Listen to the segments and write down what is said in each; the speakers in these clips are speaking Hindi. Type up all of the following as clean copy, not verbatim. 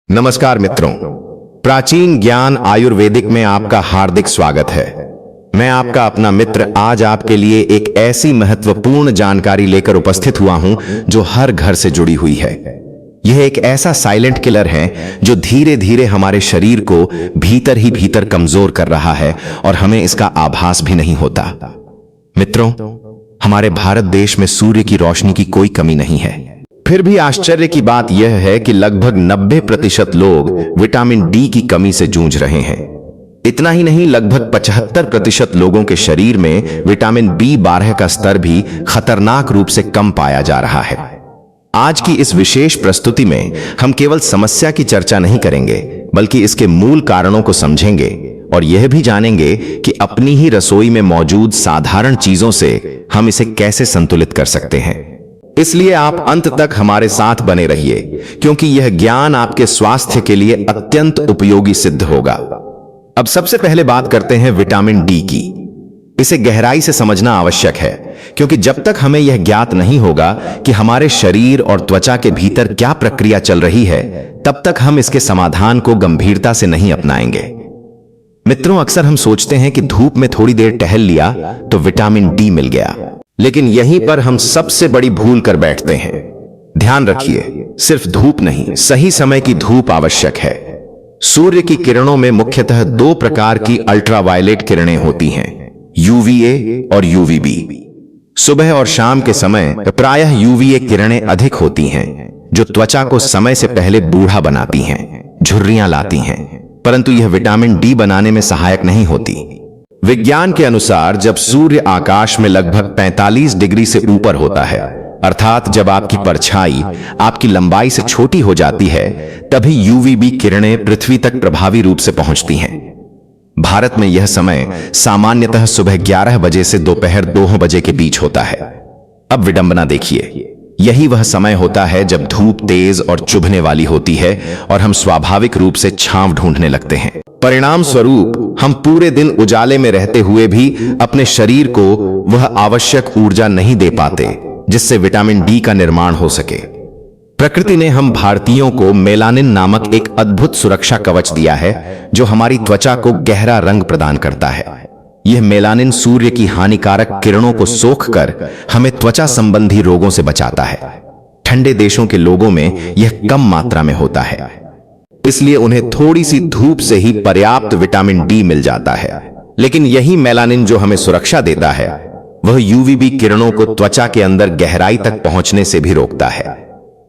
नमस्कार मित्रों, प्राचीन ज्ञान आयुर्वेदिक में आपका हार्दिक स्वागत है। मैं आपका अपना मित्र आज आपके लिए एक ऐसी महत्वपूर्ण जानकारी लेकर उपस्थित हुआ हूं जो हर घर से जुड़ी हुई है। यह एक ऐसा साइलेंट किलर है जो धीरे धीरे हमारे शरीर को भीतर ही भीतर कमजोर कर रहा है और हमें इसका आभास भी नहीं होता। मित्रों, हमारे भारत देश में सूर्य की रोशनी की कोई कमी नहीं है। फिर भी आश्चर्य की बात यह है कि लगभग 90% लोग विटामिन डी की कमी से जूझ रहे हैं। इतना ही नहीं, लगभग 75% लोगों के शरीर में विटामिन B12 का स्तर भी खतरनाक रूप से कम पाया जा रहा है। आज की इस विशेष प्रस्तुति में हम केवल समस्या की चर्चा नहीं करेंगे, बल्कि इसके मूल कारणों को समझेंगे और यह भी जानेंगे कि अपनी ही रसोई में मौजूद साधारण चीजों से हम इसे कैसे संतुलित कर सकते हैं। इसलिए आप अंत तक हमारे साथ बने रहिए, क्योंकि यह ज्ञान आपके स्वास्थ्य के लिए अत्यंत उपयोगी सिद्ध होगा। अब सबसे पहले बात करते हैं विटामिन डी की। इसे गहराई से समझना आवश्यक है, क्योंकि जब तक हमें यह ज्ञात नहीं होगा कि हमारे शरीर और त्वचा के भीतर क्या प्रक्रिया चल रही है, तब तक हम इसके समाधान को गंभीरता से नहीं अपनाएंगे। मित्रों, अक्सर हम सोचते हैं कि धूप में थोड़ी देर टहल लिया तो विटामिन डी मिल गया, लेकिन यहीं पर हम सबसे बड़ी भूल कर बैठते हैं। ध्यान रखिए, सिर्फ धूप नहीं, सही समय की धूप आवश्यक है। सूर्य की किरणों में मुख्यतः दो प्रकार की अल्ट्रावायलेट किरणें होती हैं, यूवीए और यूवीबी। सुबह और शाम के समय प्रायः यूवीए किरणें अधिक होती हैं, जो त्वचा को समय से पहले बूढ़ा बनाती हैं, झुर्रियां लाती हैं, परंतु यह विटामिन डी बनाने में सहायक नहीं होती। विज्ञान के अनुसार जब सूर्य आकाश में लगभग 45 डिग्री से ऊपर होता है, अर्थात जब आपकी परछाई आपकी लंबाई से छोटी हो जाती है, तभी यूवीबी किरणें पृथ्वी तक प्रभावी रूप से पहुंचती हैं। भारत में यह समय सामान्यतः सुबह 11 बजे से दोपहर 2 बजे के बीच होता है। अब विडंबना देखिए, यही वह समय होता है जब धूप तेज और चुभने वाली होती है और हम स्वाभाविक रूप से छांव ढूंढने लगते हैं। परिणाम स्वरूप हम पूरे दिन उजाले में रहते हुए भी अपने शरीर को वह आवश्यक ऊर्जा नहीं दे पाते जिससे विटामिन डी का निर्माण हो सके। प्रकृति ने हम भारतीयों को मेलानिन नामक एक अद्भुत सुरक्षा कवच दिया है, जो हमारी त्वचा को गहरा रंग प्रदान करता है। यह मेलानिन सूर्य की हानिकारक किरणों को सोखकर हमें त्वचा संबंधी रोगों से बचाता है। ठंडे देशों के लोगों में यह कम मात्रा में होता है, इसलिए उन्हें थोड़ी सी धूप से ही पर्याप्त विटामिन डी मिल जाता है। लेकिन यही मेलानिन जो हमें सुरक्षा देता है, वह यूवीबी किरणों को त्वचा के अंदर गहराई तक पहुंचने से भी रोकता है।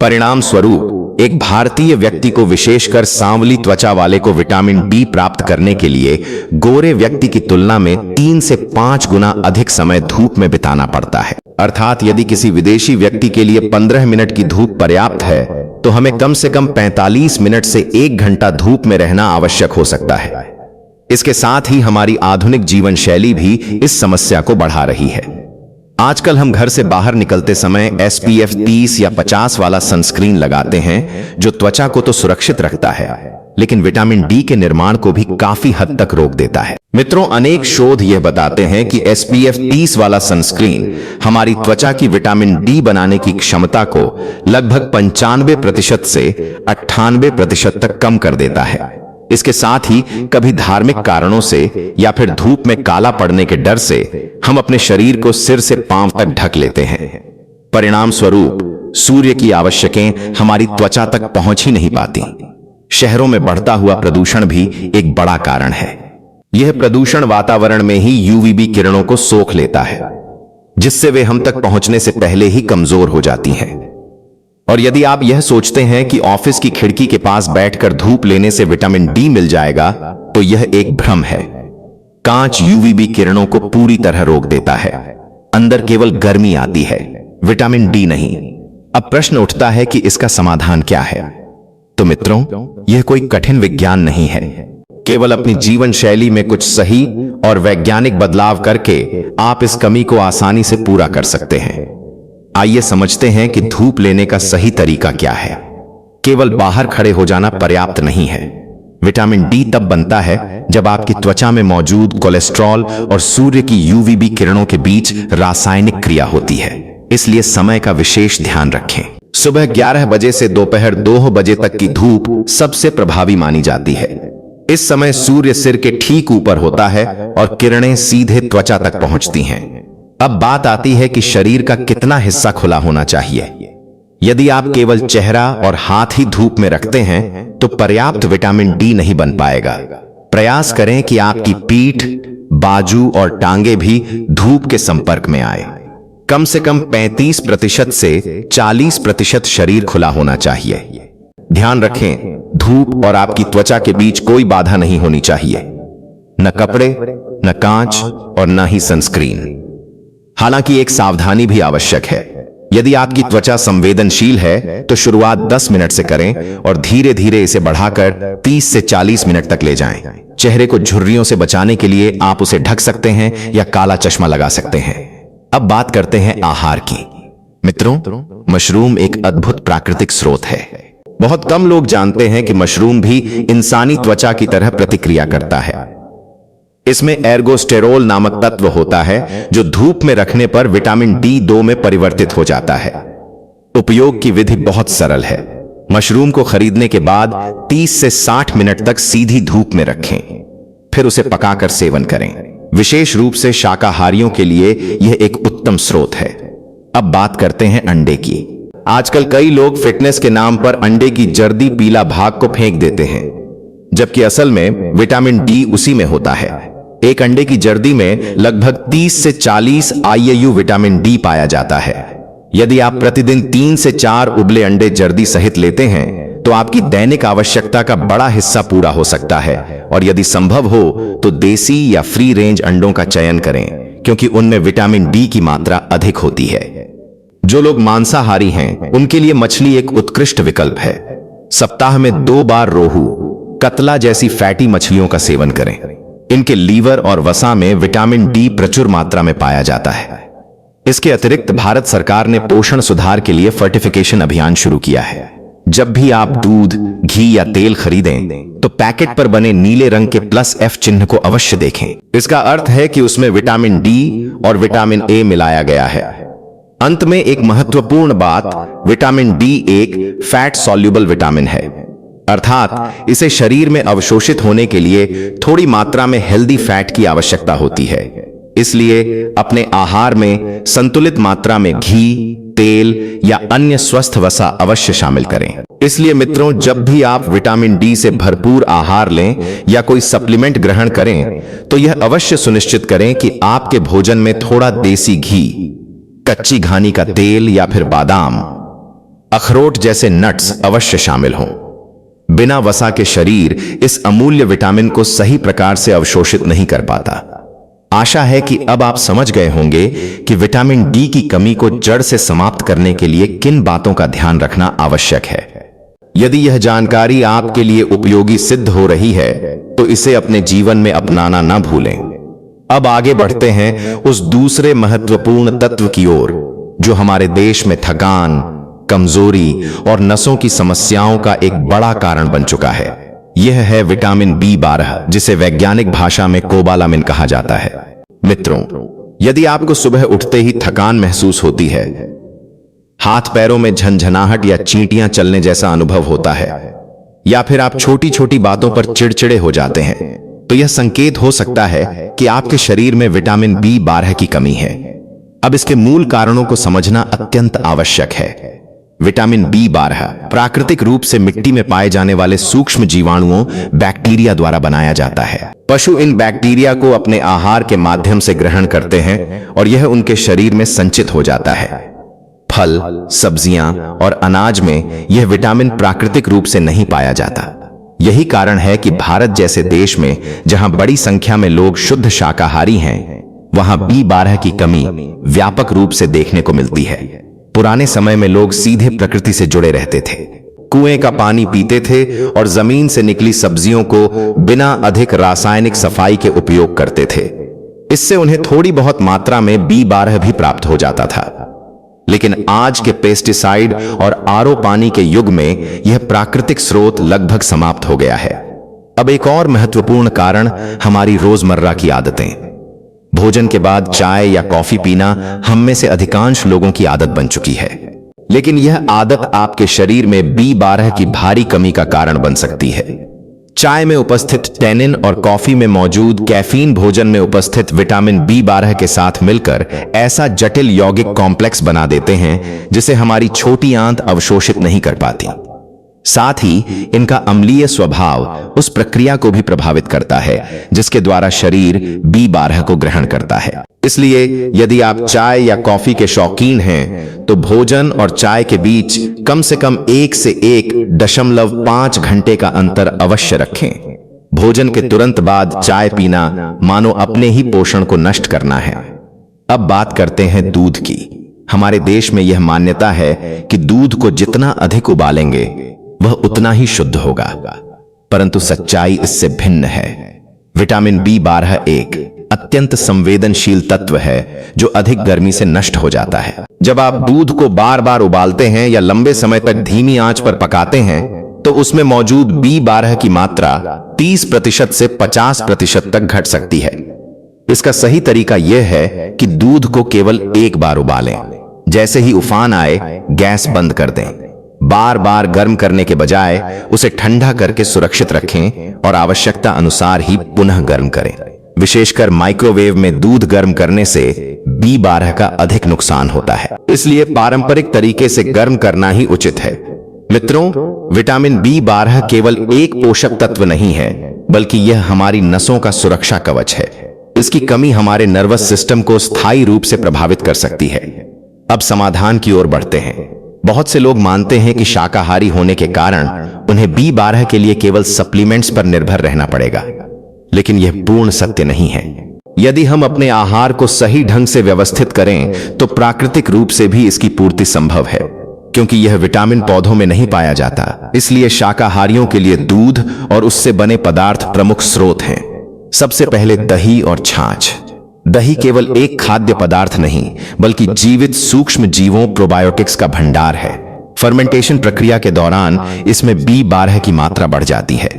परिणाम स्वरूप एक भारतीय व्यक्ति को, विशेषकर सांवली त्वचा वाले को, विटामिन डी प्राप्त करने के लिए गोरे व्यक्ति की तुलना में 3 से 5 गुना अधिक समय धूप में बिताना पड़ता है। अर्थात यदि किसी विदेशी व्यक्ति के लिए 15 मिनट की धूप पर्याप्त है, तो हमें कम से कम 45 मिनट से 1 घंटा धूप में रहना आवश्यक हो सकता है। इसके साथ ही हमारी आधुनिक जीवन शैली भी इस समस्या को बढ़ा रही है। आजकल हम घर से बाहर निकलते समय SPF 30 या 50 वाला सनस्क्रीन लगाते हैं, जो त्वचा को तो सुरक्षित रखता है, लेकिन विटामिन डी के निर्माण को भी काफी हद तक रोक देता है। मित्रों, अनेक शोध यह बताते हैं कि SPF 30 वाला सनस्क्रीन हमारी त्वचा की विटामिन डी बनाने की क्षमता को लगभग 95% से 98% तक कम कर देता है। इसके साथ ही कभी धार्मिक कारणों से या फिर धूप में काला पड़ने के डर से हम अपने शरीर को सिर से पांव तक ढक लेते हैं। परिणाम स्वरूप सूर्य की आवश्यकें हमारी त्वचा तक पहुंच ही नहीं पाती। शहरों में बढ़ता हुआ प्रदूषण भी एक बड़ा कारण है। यह प्रदूषण वातावरण में ही यूवीबी किरणों को सोख लेता है, जिससे वे हम तक पहुंचने से पहले ही कमजोर हो जाती हैं। और यदि आप यह सोचते हैं कि ऑफिस की खिड़की के पास बैठकर धूप लेने से विटामिन डी मिल जाएगा, तो यह एक भ्रम है। कांच यूवीबी किरणों को पूरी तरह रोक देता है। अंदर केवल गर्मी आती है, विटामिन डी नहीं। अब प्रश्न उठता है कि इसका समाधान क्या है? तो मित्रों, यह कोई कठिन विज्ञान नहीं है। केवल अपनी जीवन शैली में कुछ सही और वैज्ञानिक बदलाव करके आप इस कमी को आसानी से पूरा कर सकते हैं। आइए समझते हैं कि धूप लेने का सही तरीका क्या है। केवल बाहर खड़े हो जाना पर्याप्त नहीं है। विटामिन डी तब बनता है जब आपकी त्वचा में मौजूद कोलेस्ट्रॉल और सूर्य की यूवीबी किरणों के बीच रासायनिक क्रिया होती है। इसलिए समय का विशेष ध्यान रखें। सुबह 11 बजे से दोपहर 2 बजे तक की धूप सबसे प्रभावी मानी जाती है। इस समय सूर्य सिर के ठीक ऊपर होता है और किरणें सीधे त्वचा तक पहुंचती हैं। अब बात आती है कि शरीर का कितना हिस्सा खुला होना चाहिए। यदि आप केवल चेहरा और हाथ ही धूप में रखते हैं तो पर्याप्त विटामिन डी नहीं बन पाएगा। प्रयास करें कि आपकी पीठ, बाजू और टांगे भी धूप के संपर्क में आए। कम से कम 35% से 40% शरीर खुला होना चाहिए। ध्यान रखें, धूप और आपकी त्वचा के बीच कोई बाधा नहीं होनी चाहिए, न कपड़े, न कांच और न ही सनस्क्रीन। हालांकि एक सावधानी भी आवश्यक है। यदि आपकी त्वचा संवेदनशील है तो शुरुआत 10 मिनट से करें और धीरे धीरे इसे बढ़ाकर 30 से 40 मिनट तक ले जाएं। चेहरे को झुर्रियों से बचाने के लिए आप उसे ढक सकते हैं या काला चश्मा लगा सकते हैं। अब बात करते हैं आहार की। मित्रों, मशरूम एक अद्भुत प्राकृतिक स्रोत है। बहुत कम लोग जानते हैं कि मशरूम भी इंसानी त्वचा की तरह प्रतिक्रिया करता है। इसमें एर्गोस्टेरोल नामक तत्व होता है जो धूप में रखने पर विटामिन D2 में परिवर्तित हो जाता है। उपयोग की विधि बहुत सरल है। मशरूम को खरीदने के बाद 30 से 60 मिनट तक सीधी धूप में रखें, फिर उसे पकाकर सेवन करें। विशेष रूप से शाकाहारियों के लिए यह एक उत्तम स्रोत है। अब बात करते हैं अंडे की। आजकल कई लोग फिटनेस के नाम पर अंडे की जर्दी पीला भाग को फेंक देते हैं, जबकि असल में विटामिन डी उसी में होता है। एक अंडे की जर्दी में लगभग 30 से 40 IU विटामिन डी पाया जाता है। यदि आप प्रतिदिन 3 से 4 उबले अंडे जर्दी सहित लेते हैं तो आपकी दैनिक आवश्यकता का बड़ा हिस्सा पूरा हो सकता है। और यदि संभव हो तो देसी या फ्री रेंज अंडों का चयन करें, क्योंकि उनमें विटामिन डी की मात्रा अधिक होती है। जो लोग मांसाहारी हैं उनके लिए मछली एक उत्कृष्ट विकल्प है। सप्ताह में 2 बार रोहू, कतला जैसी फैटी मछलियों का सेवन करें। इनके लीवर और वसा में विटामिन डी प्रचुर मात्रा में पाया जाता है। इसके अतिरिक्त भारत सरकार ने पोषण सुधार के लिए फर्टिफिकेशन अभियान शुरू किया है। जब भी आप दूध, घी या तेल खरीदें तो पैकेट पर बने नीले रंग के +F चिन्ह को अवश्य देखें। इसका अर्थ है कि उसमें विटामिन डी और विटामिन ए मिलाया गया है। अंत में एक महत्वपूर्ण बात, विटामिन डी एक फैट सॉल्युबल विटामिन है, अर्थात इसे शरीर में अवशोषित होने के लिए थोड़ी मात्रा में हेल्दी फैट की आवश्यकता होती है। इसलिए अपने आहार में संतुलित मात्रा में घी, तेल या अन्य स्वस्थ वसा अवश्य शामिल करें। इसलिए मित्रों, जब भी आप विटामिन डी से भरपूर आहार लें या कोई सप्लीमेंट ग्रहण करें तो यह अवश्य सुनिश्चित करें कि आपके भोजन में थोड़ा देसी घी, कच्ची घानी का तेल या फिर बादाम, अखरोट जैसे नट्स अवश्य शामिल हों। बिना वसा के शरीर इस अमूल्य विटामिन को सही प्रकार से अवशोषित नहीं कर पाता। आशा है कि अब आप समझ गए होंगे कि विटामिन डी की कमी को जड़ से समाप्त करने के लिए किन बातों का ध्यान रखना आवश्यक है। यदि यह जानकारी आपके लिए उपयोगी सिद्ध हो रही है तो इसे अपने जीवन में अपनाना न भूलें। अब आगे बढ़ते हैं उस दूसरे महत्वपूर्ण तत्व की ओर जो हमारे देश में थकान, कमजोरी और नसों की समस्याओं का एक बड़ा कारण बन चुका है। यह है विटामिन B12, जिसे वैज्ञानिक भाषा में कोबालामिन कहा जाता है। मित्रों, यदि आपको सुबह उठते ही थकान महसूस होती है, हाथ पैरों में झंझनाहट या चींटियां चलने जैसा अनुभव होता है, या फिर आप छोटी छोटी बातों पर चिड़चिड़े हो जाते हैं, तो यह संकेत हो सकता है कि आपके शरीर में विटामिन B12 की कमी है। अब इसके मूल कारणों को समझना अत्यंत आवश्यक है। विटामिन B12 प्राकृतिक रूप से मिट्टी में पाए जाने वाले सूक्ष्म जीवाणुओं, बैक्टीरिया द्वारा बनाया जाता है। पशु इन बैक्टीरिया को अपने आहार के माध्यम से ग्रहण करते हैं और यह उनके शरीर में संचित हो जाता है। फल, सब्जियां और अनाज में यह विटामिन प्राकृतिक रूप से नहीं पाया जाता। यही कारण है कि भारत जैसे देश में, जहां बड़ी संख्या में लोग शुद्ध शाकाहारी हैं, वहां B12 की कमी व्यापक रूप से देखने को मिलती है। पुराने समय में लोग सीधे प्रकृति से जुड़े रहते थे, कुएं का पानी पीते थे और जमीन से निकली सब्जियों को बिना अधिक रासायनिक सफाई के उपयोग करते थे। इससे उन्हें थोड़ी बहुत मात्रा में B12 भी प्राप्त हो जाता था। लेकिन आज के पेस्टिसाइड और RO पानी के युग में यह प्राकृतिक स्रोत लगभग समाप्त हो गया है। अब एक और महत्वपूर्ण कारण हमारी रोजमर्रा की आदतें। भोजन के बाद चाय या कॉफी पीना हम में से अधिकांश लोगों की आदत बन चुकी है। लेकिन यह आदत आपके शरीर में B12 की भारी कमी का कारण बन सकती है। चाय में उपस्थित टैनिन और कॉफी में मौजूद कैफीन भोजन में उपस्थित विटामिन B12 के साथ मिलकर ऐसा जटिल यौगिक कॉम्प्लेक्स बना देते हैं जिसे हमारी छोटी आंत अवशोषित नहीं कर पाती। साथ ही इनका अम्लीय स्वभाव उस प्रक्रिया को भी प्रभावित करता है जिसके द्वारा शरीर B12 को ग्रहण करता है। इसलिए यदि आप चाय या कॉफी के शौकीन हैं तो भोजन और चाय के बीच कम से कम 1 से 1.5 घंटे का अंतर अवश्य रखें। भोजन के तुरंत बाद चाय पीना मानो अपने ही पोषण को नष्ट करना है। अब बात करते हैं दूध की। हमारे देश में यह मान्यता है कि दूध को जितना अधिक उबालेंगे वह उतना ही शुद्ध होगा, परंतु सच्चाई इससे भिन्न है। विटामिन B12 एक अत्यंत संवेदनशील तत्व है जो अधिक गर्मी से नष्ट हो जाता है। जब आप दूध को बार बार उबालते हैं या लंबे समय तक धीमी आंच पर पकाते हैं तो उसमें मौजूद B12 की मात्रा 30% से 50% तक घट सकती है। इसका सही तरीका यह है कि दूध को केवल एक बार उबालें। जैसे ही उफान आए गैस बंद कर दें। बार बार गर्म करने के बजाय उसे ठंडा करके सुरक्षित रखें और आवश्यकता अनुसार ही पुनः गर्म करें। विशेषकर माइक्रोवेव में दूध गर्म करने से B12 का अधिक नुकसान होता है, इसलिए पारंपरिक तरीके से गर्म करना ही उचित है। मित्रों, विटामिन B12 केवल एक पोषक तत्व नहीं है, बल्कि यह हमारी नसों का सुरक्षा कवच है। इसकी कमी हमारे नर्वस सिस्टम को स्थायी रूप से प्रभावित कर सकती है। अब समाधान की ओर बढ़ते हैं। बहुत से लोग मानते हैं कि शाकाहारी होने के कारण उन्हें B12 के लिए केवल सप्लीमेंट्स पर निर्भर रहना पड़ेगा, लेकिन यह पूर्ण सत्य नहीं है। यदि हम अपने आहार को सही ढंग से व्यवस्थित करें तो प्राकृतिक रूप से भी इसकी पूर्ति संभव है, क्योंकि यह विटामिन पौधों में नहीं पाया जाता। इसलिए शाकाहारियों के लिए दूध और उससे बने पदार्थ प्रमुख स्रोत हैं। सबसे पहले दही और छाछ। दही केवल एक खाद्य पदार्थ नहीं, बल्कि जीवित सूक्ष्म जीवों प्रोबायोटिक्स का भंडार है। फर्मेंटेशन प्रक्रिया के दौरान इसमें B12 की मात्रा बढ़ जाती है।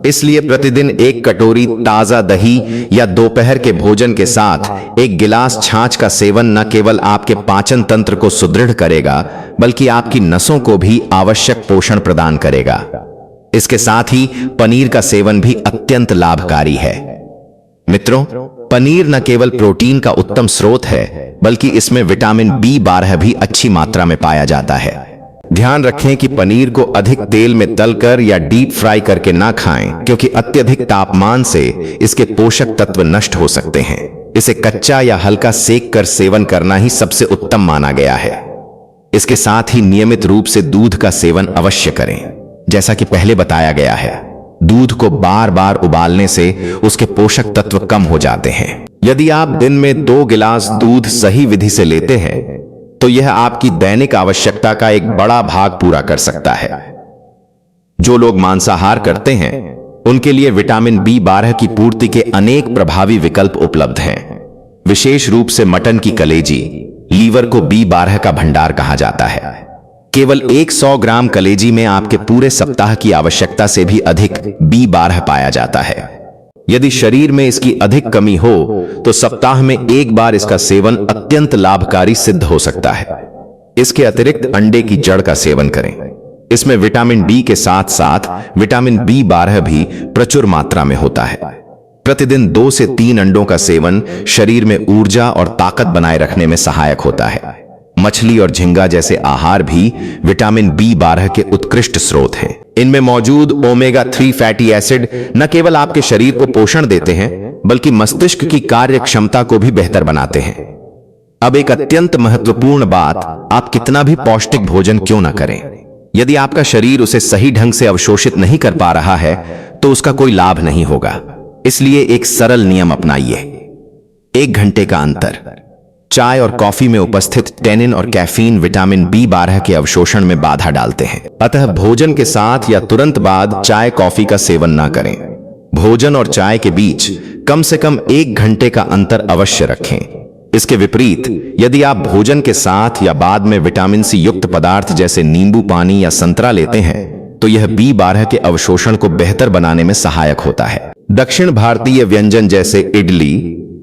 इसलिए प्रतिदिन एक कटोरी ताजा दही या दोपहर के भोजन के साथ एक गिलास छाछ का सेवन न केवल आपके पाचन तंत्र को सुदृढ़ करेगा, बल्कि आपकी नसों को भी आवश्यक पोषण प्रदान करेगा। इसके साथ ही पनीर का सेवन भी अत्यंत लाभकारी है। मित्रों, पनीर न केवल प्रोटीन का उत्तम स्रोत है, बल्कि इसमें विटामिन B12 भी अच्छी मात्रा में पाया जाता है। ध्यान रखें कि पनीर को अधिक तेल में तलकर या डीप फ्राई करके ना खाएं, क्योंकि अत्यधिक तापमान से इसके पोषक तत्व नष्ट हो सकते हैं। इसे कच्चा या हल्का सेक कर सेवन करना ही सबसे उत्तम माना गया है। इसके साथ ही नियमित रूप से दूध का सेवन अवश्य करें। जैसा कि पहले बताया गया है, दूध को बार बार उबालने से उसके पोषक तत्व कम हो जाते हैं। यदि आप दिन में 2 गिलास दूध सही विधि से लेते हैं तो यह आपकी दैनिक आवश्यकता का एक बड़ा भाग पूरा कर सकता है। जो लोग मांसाहार करते हैं उनके लिए विटामिन B12 की पूर्ति के अनेक प्रभावी विकल्प उपलब्ध हैं। विशेष रूप से मटन की कलेजी, लीवर को B12 का भंडार कहा जाता है। केवल 100 ग्राम कलेजी में आपके पूरे सप्ताह की आवश्यकता से भी अधिक B12 पाया जाता है। यदि शरीर में इसकी अधिक कमी हो तो सप्ताह में एक बार इसका सेवन अत्यंत लाभकारी सिद्ध हो सकता है। इसके अतिरिक्त अंडे की जड़ का सेवन करें। इसमें विटामिन डी के साथ साथ विटामिन B12 भी प्रचुर मात्रा में होता है। प्रतिदिन 2 से 3 अंडों का सेवन शरीर में ऊर्जा और ताकत बनाए रखने में सहायक होता है। मछली और झींगा जैसे आहार भी विटामिन B12 के उत्कृष्ट स्रोत हैं। इनमें मौजूद ओमेगा 3 फैटी एसिड न केवल आपके शरीर को पोषण देते हैं, बल्कि मस्तिष्क की कार्य क्षमता को भी बेहतर बनाते हैं। अब एक अत्यंत महत्वपूर्ण बात, आप कितना भी पौष्टिक भोजन क्यों न करें, यदि आपका शरीर उसे सही ढंग से अवशोषित नहीं कर पा रहा है तो उसका कोई लाभ नहीं होगा। इसलिए एक सरल नियम अपनाइए। 1 घंटे का अंतर। चाय और कॉफी में उपस्थित टैनिन और कैफीन विटामिन B12 के अवशोषण में बाधा डालते हैं। अतः भोजन के साथ या तुरंत बाद चाय कॉफी का सेवन ना करें। भोजन और चाय के बीच कम से कम 1 घंटे का अंतर अवश्य रखें। इसके विपरीत यदि आप भोजन के साथ या बाद में विटामिन C युक्त पदार्थ जैसे नींबू पानी या संतरा लेते हैं तो यह B12 के अवशोषण को बेहतर बनाने में सहायक होता है। दक्षिण भारतीय व्यंजन जैसे इडली,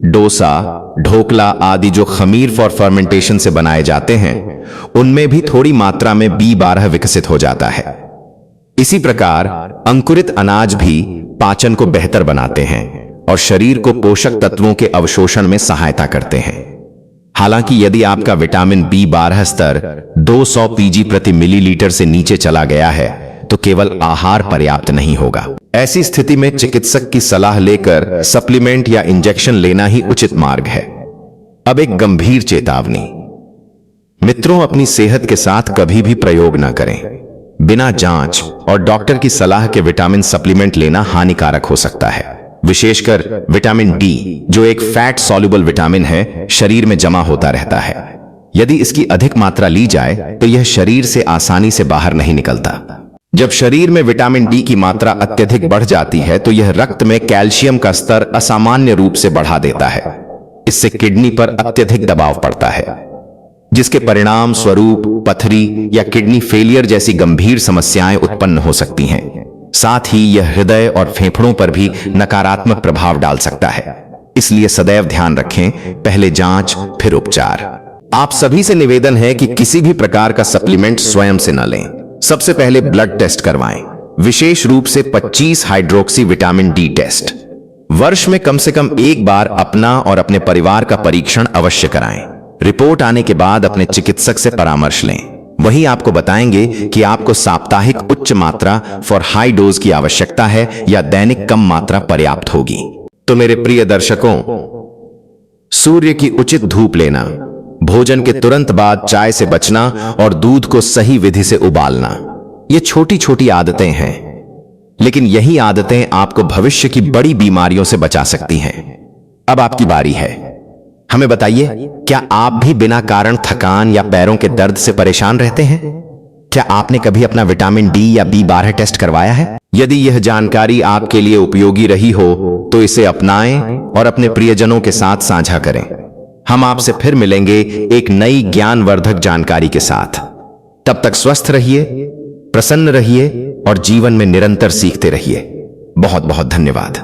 डोसा, ढोकला आदि जो खमीर फॉर फर्मेंटेशन से बनाए जाते हैं, उनमें भी थोड़ी मात्रा में B12 विकसित हो जाता है। इसी प्रकार अंकुरित अनाज भी पाचन को बेहतर बनाते हैं और शरीर को पोषक तत्वों के अवशोषण में सहायता करते हैं। हालांकि यदि आपका विटामिन B12 स्तर 200 पीजी प्रति मिलीलीटर से नीचे चला गया है तो केवल आहार पर्याप्त नहीं होगा। ऐसी स्थिति में चिकित्सक की सलाह लेकर सप्लीमेंट या इंजेक्शन लेना ही उचित मार्ग है। अब एक गंभीर चेतावनी। मित्रों, अपनी सेहत के साथ कभी भी प्रयोग न करें। बिना जांच और डॉक्टर की सलाह के विटामिन सप्लीमेंट लेना हानिकारक हो सकता है। विशेषकर विटामिन डी, जो एक फैट सॉल्युबल विटामिन है, शरीर में जमा होता रहता है। यदि इसकी अधिक मात्रा ली जाए तो यह शरीर से आसानी से बाहर नहीं निकलता। जब शरीर में विटामिन डी की मात्रा अत्यधिक बढ़ जाती है तो यह रक्त में कैल्शियम का स्तर असामान्य रूप से बढ़ा देता है। इससे किडनी पर अत्यधिक दबाव पड़ता है, जिसके परिणाम स्वरूप पथरी या किडनी फेलियर जैसी गंभीर समस्याएं उत्पन्न हो सकती हैं। साथ ही यह हृदय और फेफड़ों पर भी नकारात्मक प्रभाव डाल सकता है। इसलिए सदैव ध्यान रखें, पहले जांच फिर उपचार। आप सभी से निवेदन है कि किसी भी प्रकार का सप्लीमेंट स्वयं से न लें। सबसे पहले ब्लड टेस्ट करवाएं, विशेष रूप से 25 हाइड्रोक्सी विटामिन डी टेस्ट। वर्ष में कम से कम एक बार अपना और अपने परिवार का परीक्षण अवश्य कराएं। रिपोर्ट आने के बाद अपने चिकित्सक से परामर्श लें। वही आपको बताएंगे कि आपको साप्ताहिक उच्च मात्रा फॉर हाई डोज की आवश्यकता है या दैनिक कम मात्रा पर्याप्त होगी। तो मेरे प्रिय दर्शकों, सूर्य की उचित धूप लेना, भोजन के तुरंत बाद चाय से बचना और दूध को सही विधि से उबालना, ये छोटी छोटी आदतें हैं, लेकिन यही आदतें आपको भविष्य की बड़ी बीमारियों से बचा सकती हैं। अब आपकी बारी है। हमें बताइए, क्या आप भी बिना कारण थकान या पैरों के दर्द से परेशान रहते हैं? क्या आपने कभी अपना विटामिन डी या B12 टेस्ट करवाया है? यदि यह जानकारी आपके लिए उपयोगी रही हो तो इसे अपनाएं और अपने प्रियजनों के साथ साझा करें। हम आपसे फिर मिलेंगे एक नई ज्ञानवर्धक जानकारी के साथ। तब तक स्वस्थ रहिए, प्रसन्न रहिए और जीवन में निरंतर सीखते रहिए। बहुत बहुत धन्यवाद।